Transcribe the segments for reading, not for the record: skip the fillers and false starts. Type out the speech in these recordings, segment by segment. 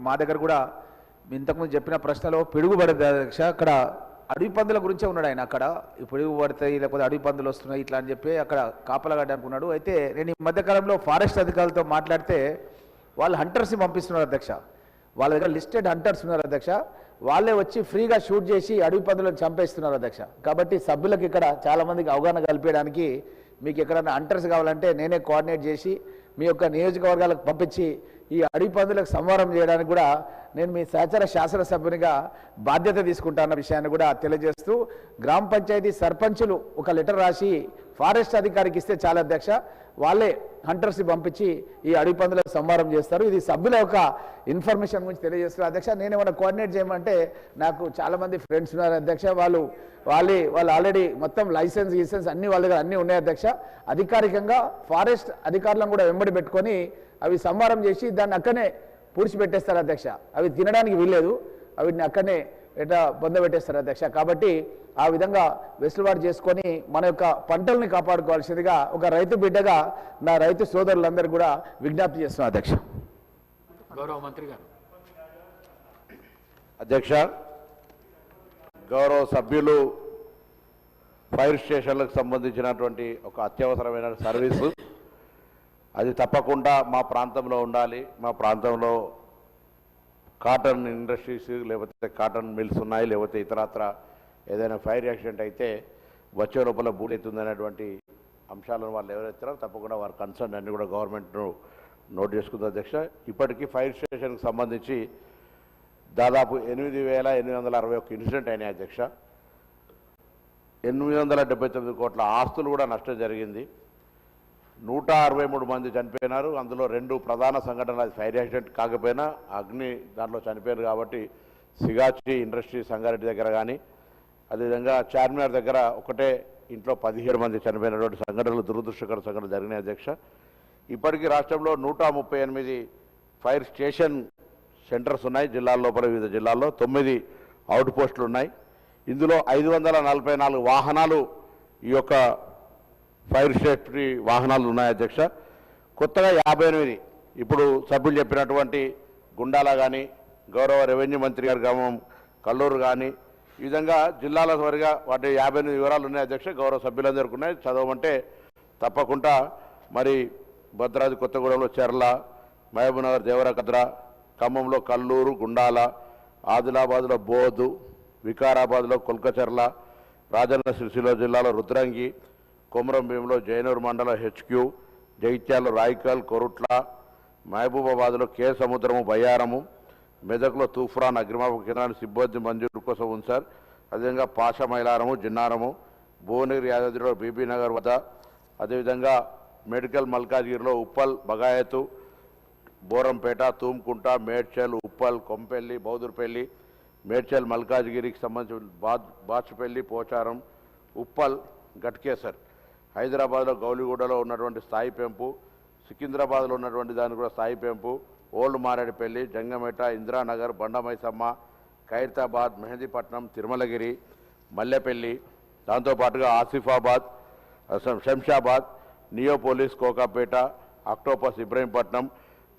మా దగ్గర కూడా ఇంతకుముందు చెప్పిన ప్రశ్నలో పిడుగుబడింది అధ్యక్ష. అక్కడ అడవి పందుల గురించే ఉన్నాడు ఆయన. అక్కడ పిడుగు పడతాయి లేకపోతే అడవి పందులు వస్తున్నాయి ఇట్లా అని చెప్పి అక్కడ కాపలాగడ్డ అనుకున్నాడు. అయితే నేను ఈ మధ్యకాలంలో ఫారెస్ట్ అధికారులతో మాట్లాడితే వాళ్ళు హంటర్స్ని పంపిస్తున్నారు అధ్యక్ష. వాళ్ళ దగ్గర లిస్టెడ్ హంటర్స్ ఉన్నారు అధ్యక్ష. వాళ్ళే వచ్చి ఫ్రీగా షూట్ చేసి అడవి పందులను చంపేస్తున్నారు అధ్యక్ష. కాబట్టి సభ్యులకు ఇక్కడ చాలామందికి అవగాహన కల్పించడానికి మీకు ఎక్కడైనా హంటర్స్ కావాలంటే నేనే కోఆర్డినేట్ చేసి మీ యొక్క నియోజకవర్గాలకు పంపించి ఈ అడవి పందులకు సంహారం చేయడానికి కూడా నేను మీ సహచర శాసనసభ్యునిగా బాధ్యత తీసుకుంటాన్న విషయాన్ని కూడా తెలియజేస్తూ గ్రామ పంచాయతీ సర్పంచులు ఒక లెటర్ రాసి ఫారెస్ట్ అధికారికి ఇస్తే చాలా అధ్యక్ష, వాళ్ళే హంటర్స్ని పంపించి ఈ అడవి పందులకు సంహారం చేస్తారు. ఇది సభ్యుల యొక్క ఇన్ఫర్మేషన్ గురించి తెలియజేస్తారు అధ్యక్ష. నేను ఏమైనా కోఆర్డినేట్ చేయమంటే నాకు చాలామంది ఫ్రెండ్స్ ఉన్నారు అధ్యక్ష. వాళ్ళు ఆల్రెడీ మొత్తం లైసెన్స్ అన్ని వాళ్ళ దగ్గర అన్నీ ఉన్నాయి అధ్యక్ష. అధికారికంగా ఫారెస్ట్ అధికారులను కూడా వెంబడి పెట్టుకొని అవి సంహారం చేసి దాన్ని అక్కడనే పూడ్చిపెట్టేస్తారు అధ్యక్ష. అవి తినడానికి వీల్లేదు, వీటిని అక్కడనే ఎట్లా పొందబెట్టేస్తారు అధ్యక్ష. కాబట్టి ఆ విధంగా వెసులుబాటు చేసుకొని మన యొక్క పంటల్ని కాపాడుకోవాల్సిందిగా ఒక రైతు బిడ్డగా నా రైతు సోదరులందరూ కూడా విజ్ఞప్తి చేస్తున్నాను అధ్యక్ష. గౌరవ మంత్రి గారు. అధ్యక్ష, గౌరవ సభ్యులు ఫైర్ స్టేషన్లకు సంబంధించినటువంటి ఒక అత్యవసరమైన సర్వీసు, అది తప్పకుండా మా ప్రాంతంలో ఉండాలి. మా ప్రాంతంలో కాటన్ ఇండస్ట్రీస్ లేకపోతే కాటన్ మిల్స్ ఉన్నాయి, లేకపోతే ఇతరత్ర ఏదైనా ఫైర్ యాక్సిడెంట్ అయితే వచ్చే లోపల బూడెత్తుందనేటువంటి అంశాలను వాళ్ళు ఎవరైతే తప్పకుండా వారి కన్సర్న్ అన్ని కూడా గవర్నమెంట్ను నోట్ చేసుకుంది అధ్యక్ష. ఇప్పటికీ ఫైర్ స్టేషన్కి సంబంధించి దాదాపు 8,861 ఇన్సిడెంట్ అయినాయి అధ్యక్ష. 879 కోట్ల ఆస్తులు కూడా నష్టం జరిగింది. 163 మంది చనిపోయినారు. అందులో 2 ప్రధాన సంఘటనలు, అది ఫైర్ యాక్సిడెంట్ కాకపోయినా అగ్ని దాంట్లో చనిపోయారు. కాబట్టి సిగాచి ఇండస్ట్రీ సంగారెడ్డి దగ్గర కానీ, అదేవిధంగా చార్మినార్ దగ్గర ఒకటే ఇంట్లో 17 మంది చనిపోయినటువంటి సంఘటనలు, దురదృష్టకర సంఘటనలు జరిగినాయి అధ్యక్ష. ఇప్పటికీ రాష్ట్రంలో 138 ఫైర్ స్టేషన్ సెంటర్స్ ఉన్నాయి జిల్లాల లోపల. వివిధ జిల్లాల్లో 9 అవుట్ పోస్టులు ఉన్నాయి. ఇందులో 544 వాహనాలు ఈ యొక్క ఫైర్ సేఫ్టీ వాహనాలు ఉన్నాయి అధ్యక్ష. కొత్తగా 58 ఇప్పుడు సభ్యులు చెప్పినటువంటి గుండాల కానీ, గౌరవ రెవెన్యూ మంత్రి గారి గ్రామం కల్లూరు కానీ, ఈ విధంగా జిల్లాల వారిగా వాటి 58 వివరాలు ఉన్నాయి అధ్యక్ష. గౌరవ సభ్యులందరికీ ఉన్నాయి, చదవమంటే తప్పకుండా. మరి భద్రాద్రి కొత్తగూడెంలో చెర్ల, మహబూబ్నగర్ దేవరకద్ర, ఖమ్మంలో కల్లూరు గుండాల, ఆదిలాబాద్లో బోధు, వికారాబాద్లో కొల్కచెర్ల, రాజన్న సిరిసిల్ల జిల్లాలో రుద్రంగి, కొమరంభీంలో జైనూరు మండల హెచ్క్యూ, జగిత్యాలలో రాయికల్ కొరుట్ల, మహబూబాబాద్లో కే సముద్రము బయ్యారము, మెదక్లో తూఫాన్ అగ్నిమాపక కేంద్రాన్ని సిబ్బంది మంజూరు కోసం ఉంచారు. అదేవిధంగా పాషమైలారము జిన్నారము, భువనగిరి యాదాద్రిలో బీబీ నగర్ వద్ద, అదేవిధంగా మెడికల్ మల్కాజ్గిరిలో ఉప్పల్ బగాయతు, బోరంపేట, తూమ్కుంట, మేడ్చల్, ఉప్పల్, కొంపెల్లి, బౌదుర్పల్లి, మేడ్చల్ మల్కాజ్గిరికి సంబంధించిన బాచుపల్లి, పోచారం, ఉప్పల్, గట్కేసర్, హైదరాబాద్లో గౌలిగూడలో ఉన్నటువంటి స్థాయి పెంపు, సికింద్రాబాద్లో ఉన్నటువంటి దానికి కూడా స్థాయి పెంపు, ఓల్డ్ మారేడుపల్లి, జంగమేట, ఇందిరానగర్, బండమైసమ్మ, ఖైరతాబాద్, మెహదీపట్నం, తిరుమలగిరి, మల్లెపల్లి, దాంతోపాటుగా ఆసిఫాబాద్, శంషాబాద్, నియోపోలిస్, కోకాపేట, అక్టోపస్, ఇబ్రహీంపట్నం,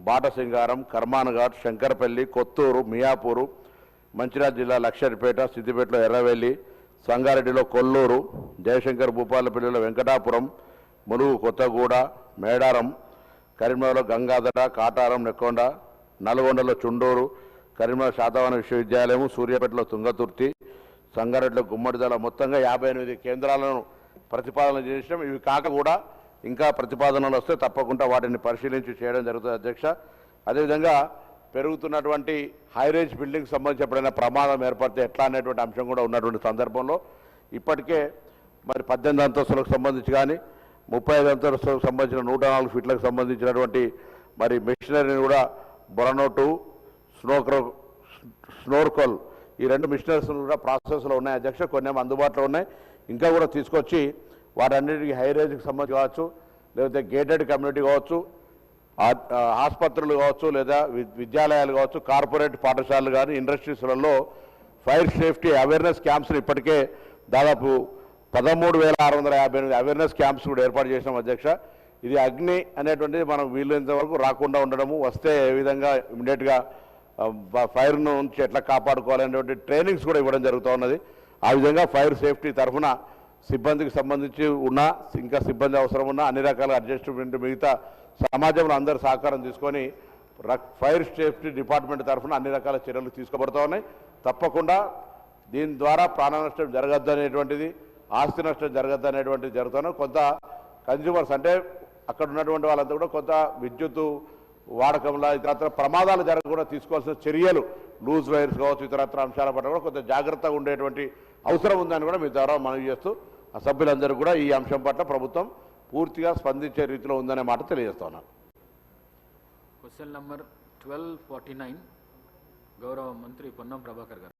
బాటసింగారం, కర్మాన్ఘాట్, శంకరపల్లి, కొత్తూరు, మియాపూరు, మంచిర్యాల జిల్లా లక్షరిపేట, సిద్దిపేటలో ఎర్రవెల్లి, సంగారెడ్డిలో కొల్లూరు, జయశంకర్ భూపాలపల్లిలో వెంకటాపురం, ములుగు కొత్తగూడ, మేడారం, కరీంనగర్లో గంగాధర, కాటారం, నెక్కొండ, నల్గొండలో చుండూరు, కరీంనగర్ శాతవాహన విశ్వవిద్యాలయం, సూర్యాపేటలో తుంగతుర్తి, సంగారెడ్డిలో గుమ్మడిదల, మొత్తంగా 58 కేంద్రాలను ప్రతిపాదన చేసినాం. ఇవి కాక కూడా ఇంకా ప్రతిపాదనలు వస్తే తప్పకుండా వాటిని పరిశీలించి చేయడం జరుగుతుంది అధ్యక్ష. అదేవిధంగా పెరుగుతున్నటువంటి హైరేంజ్ బిల్డింగ్ సంబంధించి ఎప్పుడైనా ప్రమాదం ఏర్పడితే ఎట్లా అనేటువంటి అంశం కూడా ఉన్నటువంటి సందర్భంలో ఇప్పటికే మరి 18 అంతస్తులకు సంబంధించి కానీ 35 అంతస్తులకు సంబంధించిన 104 ఫీట్లకు సంబంధించినటువంటి మరి మిషనరీని కూడా బొరనోటు, స్నోర్కోల్, ఈ 2 మిషనరీస్ కూడా ప్రాసెస్లో ఉన్నాయి అధ్యక్ష. కొన్ని అందుబాటులో ఉన్నాయి, ఇంకా కూడా తీసుకొచ్చి వాటన్నిటికీ హైరేంజ్కి సంబంధించి కావచ్చు, లేకపోతే గేటెడ్ కమ్యూనిటీ కావచ్చు, ఆసుపత్రులు కావచ్చు, లేదా విద్యాలయాలు కావచ్చు, కార్పొరేట్ పాఠశాలలు కానీ, ఇండస్ట్రీస్లలో ఫైర్ సేఫ్టీ అవేర్నెస్ క్యాంప్స్ని ఇప్పటికే దాదాపు 13,658 అవేర్నెస్ క్యాంప్స్ కూడా ఏర్పాటు చేసినాం అధ్యక్ష. ఇది అగ్ని అనేటువంటిది మనం వీలైనంత వరకు రాకుండా ఉండడము, వస్తే ఏ విధంగా ఇమీడియట్గా ఫైర్ నుంచి ఎట్లా కాపాడుకోవాలనేటువంటి ట్రైనింగ్స్ కూడా ఇవ్వడం జరుగుతూ ఉన్నది. ఆ విధంగా ఫైర్ సేఫ్టీ తరఫున సిబ్బందికి సంబంధించి ఉన్నా ఇంకా సిబ్బంది అవసరం ఉన్నా అన్ని రకాల అడ్జస్ట్మెంట్ మిగతా సమాజంలో అందరూ సహకారం తీసుకొని ఫైర్ సేఫ్టీ డిపార్ట్మెంట్ తరఫున అన్ని రకాల చర్యలు తీసుకోబడుతూ ఉన్నాయి. తప్పకుండా దీని ద్వారా ప్రాణ నష్టం జరగద్దు అనేటువంటిది, ఆస్తి నష్టం జరగద్దు అనేటువంటిది జరుగుతున్నాయి. కొంత కన్జ్యూమర్స్ అంటే అక్కడ ఉన్నటువంటి వాళ్ళంతా కూడా కొంత విద్యుత్తు వాడకంలో ఇతరత్ర ప్రమాదాలు జరగకుండా తీసుకోవాల్సిన చర్యలు, లూజ్ వైర్స్ కావచ్చు, ఇతరత్ర అంశాల పట్ల కూడా కొంత జాగ్రత్తగా ఉండేటువంటి అవసరం ఉందని కూడా మీ ద్వారా మనవి చేస్తూ ఆ సభ్యులందరూ కూడా ఈ అంశం పట్ల ప్రభుత్వం పూర్తిగా స్పందించే రీతిలో ఉందనే మాట తెలియజేస్తున్నాను. క్వశ్చన్ నంబర్ 1249 గౌరవ మంత్రి పొన్నం ప్రభాకర్ గారు.